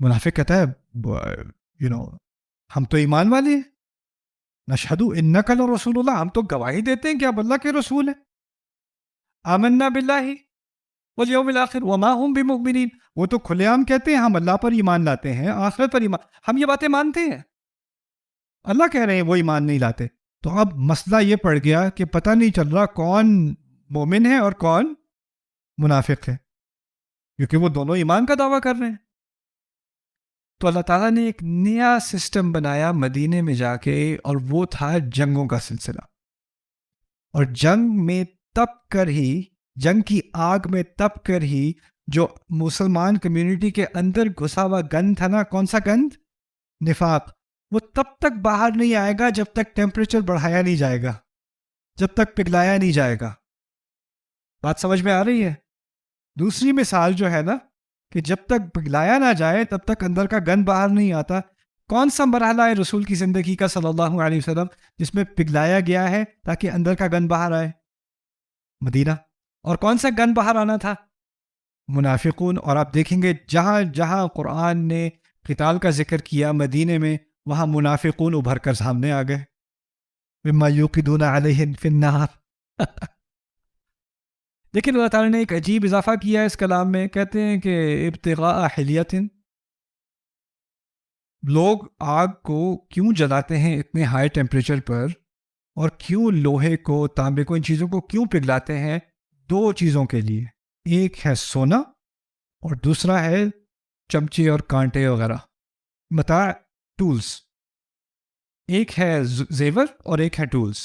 منافق کہتا ہے ہم تو ایمان والے ہیں، نشہد انک لرسول اللہ، ہم تو گواہی دیتے ہیں کہ آپ اللہ کے رسول ہیں، آمنا باللہ والیوم الآخر وما هم بمؤمنین، وہ تو کھلے عام کہتے ہیں ہم اللہ پر ایمان لاتے ہیں، آخرت پر ایمان، ہم یہ باتیں مانتے ہیں، اللہ کہہ رہے ہیں وہ ایمان نہیں لاتے۔ تو اب مسئلہ یہ پڑ گیا کہ پتہ نہیں چل رہا کون مومن ہے اور کون منافق ہے، کیونکہ وہ دونوں ایمان کا دعویٰ کر رہے ہیں۔ تو اللہ تعالیٰ نے ایک نیا سسٹم بنایا مدینے میں جا کے، اور وہ تھا جنگوں کا سلسلہ۔ اور جنگ میں تب کر ہی، جنگ کی آگ میں تب کر ہی جو مسلمان کمیونٹی کے اندر گھسا ہوا گند تھا نا، کون سا گند؟ نفاق، وہ تب تک باہر نہیں آئے گا جب تک ٹیمپریچر بڑھایا نہیں جائے گا، جب تک پگھلایا نہیں جائے گا۔ بات سمجھ میں آ رہی ہے؟ دوسری مثال جو ہے نا کہ جب تک پگھلایا نہ جائے تب تک اندر کا گند باہر نہیں آتا۔ کون سا مرحلہ ہے رسول کی زندگی کا صلی اللہ علیہ وسلم جس میں پگھلایا گیا ہے تاکہ اندر کا گند باہر آئے؟ مدینہ۔ اور کون سا گند باہر آنا تھا؟ منافقون۔ اور آپ دیکھیں گے جہاں جہاں قرآن نے قتال کا ذکر کیا مدینے میں، وہاں منافقون ابھر کر سامنے آ گئے، مما یوقدون علیہم فی النار۔ لیکن اللہ تعالیٰ نے ایک عجیب اضافہ کیا ہے اس کلام میں، کہتے ہیں کہ ابتغاء حلیۃ، لوگ آگ کو کیوں جلاتے ہیں اتنے ہائی ٹیمپریچر پر، اور کیوں لوہے کو، تانبے کو، ان چیزوں کو کیوں پگھلاتے ہیں؟ دو چیزوں کے لیے، ایک ہے سونا اور دوسرا ہے چمچے اور کانٹے وغیرہ، متاع، ٹولز۔ ایک ہے زیور اور ایک ہے ٹولز۔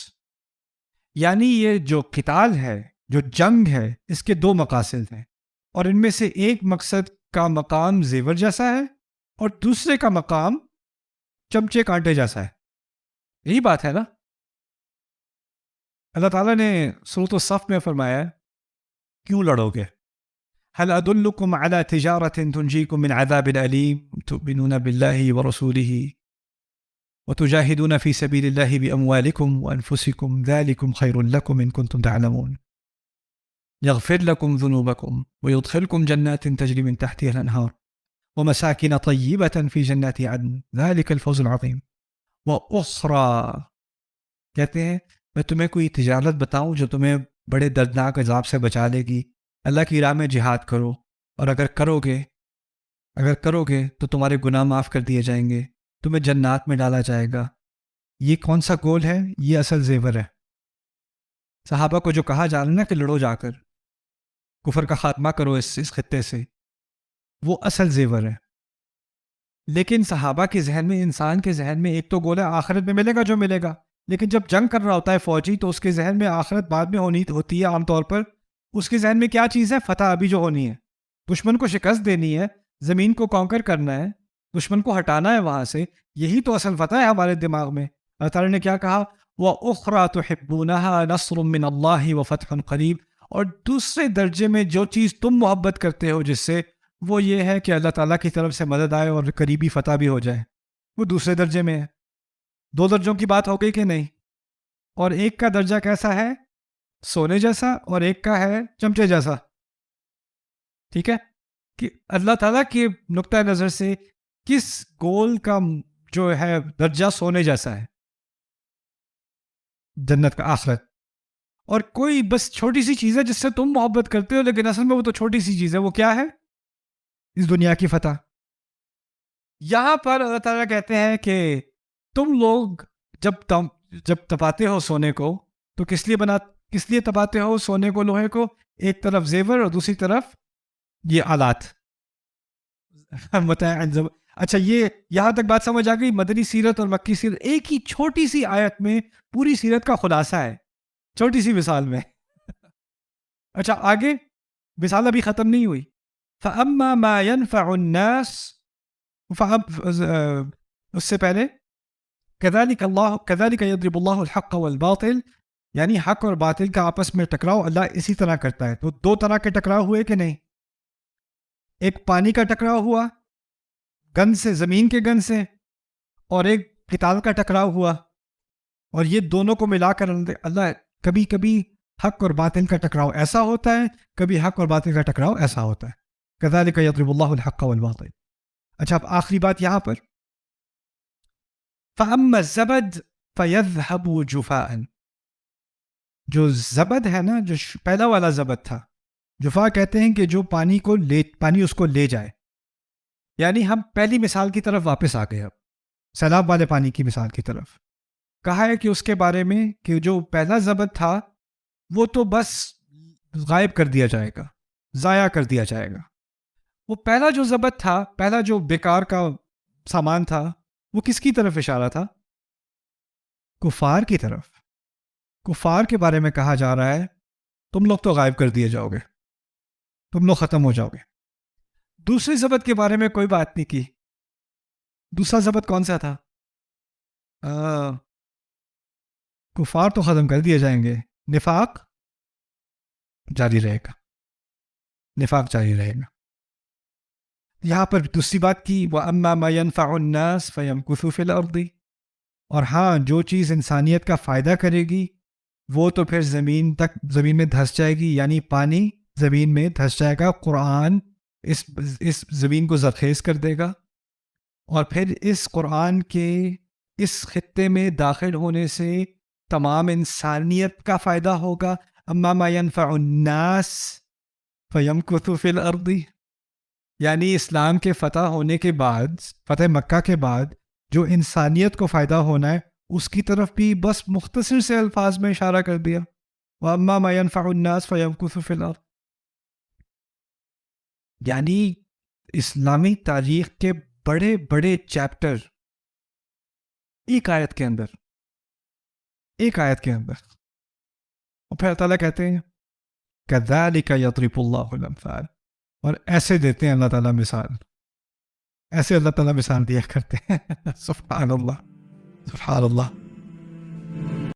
یعنی یہ جو قتال ہے، جو جنگ ہے، اس کے دو مقاصد ہیں، اور ان میں سے ایک مقصد کا مقام زیور جیسا ہے اور دوسرے کا مقام چمچے کانٹے جیسا ہے۔ یہی بات ہے نا؟ اللہ تعالیٰ نے سورۃ الصف میں فرمایا کیوں لڑو گے؟ هل ادلکم علی تجارۃ تنجیکم من عذاب علیم تؤمنون باللہ ورسولہ وتجاہدون فی سبیل اللہ باموالکم وانفسکم ذلکم خیر لکم ان کنتم تعلمون یغفر لکم ذنوبکم ویدخلکم جنات تجری من تحتها الانہار ومساکن طیبۃ فی جنات عدن ذلک الفوز العظیم واخری، کہتے ہیں میں تمہیں کوئی تجارت بتاؤں جو تمہیں بڑے دردناک عذاب سے بچا لے گی۔ اللہ کی راہ میں جہاد کرو، اور اگر کرو گے تو تمہارے گناہ معاف کر دیے جائیں گے، تمہیں جنات میں ڈالا جائے گا۔ یہ کون سا گول ہے؟ یہ اصل زیور ہے۔ صحابہ کو جو کہا جا رہا ہے نا کہ لڑو جا کر، کفر کا خاتمہ کرو اس خطے سے، وہ اصل زیور ہے۔ لیکن صحابہ کے ذہن میں، انسان کے ذہن میں ایک تو گول ہے آخرت میں ملے گا جو ملے گا، لیکن جب جنگ کر رہا ہوتا ہے فوجی تو اس کے ذہن میں آخرت بعد میں ہوتی ہے عام طور پر۔ اس کے ذہن میں کیا چیز ہے؟ فتح ابھی جو ہونی ہے، دشمن کو شکست دینی ہے، زمین کو کانکر کرنا ہے، دشمن کو ہٹانا ہے وہاں سے، یہی تو اصل فتح ہے ہمارے دماغ میں۔ اللہ تعالیٰ نے کیا کہا؟ وَأُخْرَى تُحِبُّونَهَا نَصْرٌ مِّنَ اللَّهِ وَفَتْحٌ قَرِيبٌ، اور دوسرے درجے میں جو چیز تم محبت کرتے ہو جس سے، وہ یہ ہے کہ اللہ تعالیٰ کی طرف سے مدد آئے اور قریبی فتح بھی ہو جائے، وہ دوسرے درجے میں ہے۔ دو درجوں کی بات ہو گئی کہ نہیں؟ اور ایک کا درجہ کیسا ہے؟ سونے جیسا، اور ایک کا ہے چمچے جیسا۔ ٹھیک ہے کہ اللہ تعالیٰ کے نقطہ نظر سے کس گول کا جو ہے درجہ سونے جیسا ہے؟ جنت کا، آخرت۔ اور کوئی بس چھوٹی سی چیز ہے جس سے تم محبت کرتے ہو، لیکن اصل میں وہ تو چھوٹی سی چیز ہے، وہ کیا ہے؟ اس دنیا کی فتح۔ یہاں پر اللہ تعالیٰ کہتے ہیں کہ تم لوگ جب تپاتے ہو سونے کو تو کس لیے تپاتے ہو سونے کو، لوہے کو؟ ایک طرف زیور اور دوسری طرف یہ آلات، اچھا یہ یہاں تک بات سمجھ آ گئی؟ مدنی سیرت اور مکی سیرت ایک ہی چھوٹی سی آیت میں پوری سیرت کا خلاصہ ہے، چھوٹی سی مثال میں۔ اچھا آگے مثال ابھی ختم نہیں ہوئی۔ فَأَمَّا مَا يَنْفَعُ النَّاسِ، اس سے پہلے كَذَلِكَ يَضْرِبُ اللَّهُ الْحَقَّ وَالْبَاطِلَ، یعنی حق اور باطل کا آپس میں ٹکراؤ اللہ اسی طرح کرتا ہے۔ تو دو طرح کے ٹکراؤ ہوئے کہ نہیں؟ ایک پانی کا ٹکراؤ ہوا گند سے، زمین کے گند سے، اور ایک قتال کا ٹکراؤ ہوا، اور یہ دونوں کو ملا کر اللہ کبھی کبھی حق اور باطل کا ٹکراؤ ایسا ہوتا ہے، کبھی حق اور باطل کا ٹکراؤ ایسا ہوتا ہے۔ كَذَلِكَ يَضْرِبُ اللَّهُ الْحَقَّ وَالْبَاطِلَ۔ اچھا اب آخری بات یہاں پر، فَأَمَّا الزَّبَدْ فَيَذْهَبُ جُفَاءً، جو زبد ہے نا، جو پہلا والا زبد تھا، جفا کہتے ہیں کہ جو پانی اس کو لے جائے، یعنی ہم پہلی مثال کی طرف واپس آ گئے، اب سیلاب والے پانی کی مثال کی طرف کہا ہے کہ اس کے بارے میں کہ جو پہلا زبد تھا وہ تو بس غائب کر دیا جائے گا، ضائع کر دیا جائے گا. وہ پہلا جو زبد تھا، پہلا جو بیکار کا سامان تھا، وہ کس کی طرف اشارہ تھا؟ کفار کی طرف. کفار کے بارے میں کہا جا رہا ہے تم لوگ تو غائب کر دیے جاؤ گے، تم لوگ ختم ہو جاؤ گے. دوسرے زبد کے بارے میں کوئی بات نہیں کی. دوسرا زبد کون سا تھا؟ کفار تو ختم کر دیے جائیں گے، نفاق جاری رہے گا، نفاق جاری رہے گا. یہاں پر دوسری بات کی، وَأَمَّا مَا يَنْفَعُ النَّاسِ فَيَمْكُثُ فِي الْأَرْضِ، اور ہاں جو چیز انسانیت کا فائدہ کرے گی وہ تو پھر زمین میں دھس جائے گی، یعنی پانی زمین میں دھس جائے گا. قرآن اس زمین کو زرخیز کر دے گا، اور پھر اس قرآن کے اس خطے میں داخل ہونے سے تمام انسانیت کا فائدہ ہوگا. اما ما ينفع الناس فيمكث في الارض، یعنی اسلام کے فتح ہونے کے بعد، فتح مکہ کے بعد جو انسانیت کو فائدہ ہونا ہے اس کی طرف بھی بس مختصر سے الفاظ میں اشارہ کر دیا. واما ما ينفع الناس فيمكث في الارض، یعنی اسلامی تاریخ کے بڑے بڑے چیپٹر ایک آیت کے اندر، ایک آیت کے اندر. اور پھر اللہ تعالیٰ کہتے ہیں كَذَلِكَ يَضْرِبُ اللَّهُ الْأَمْثَالَ، اور ایسے دیتے ہیں اللہ تعالیٰ مثال، ایسے اللہ تعالیٰ مثال دیا کرتے ہیں. سبحان اللہ، سبحان اللہ.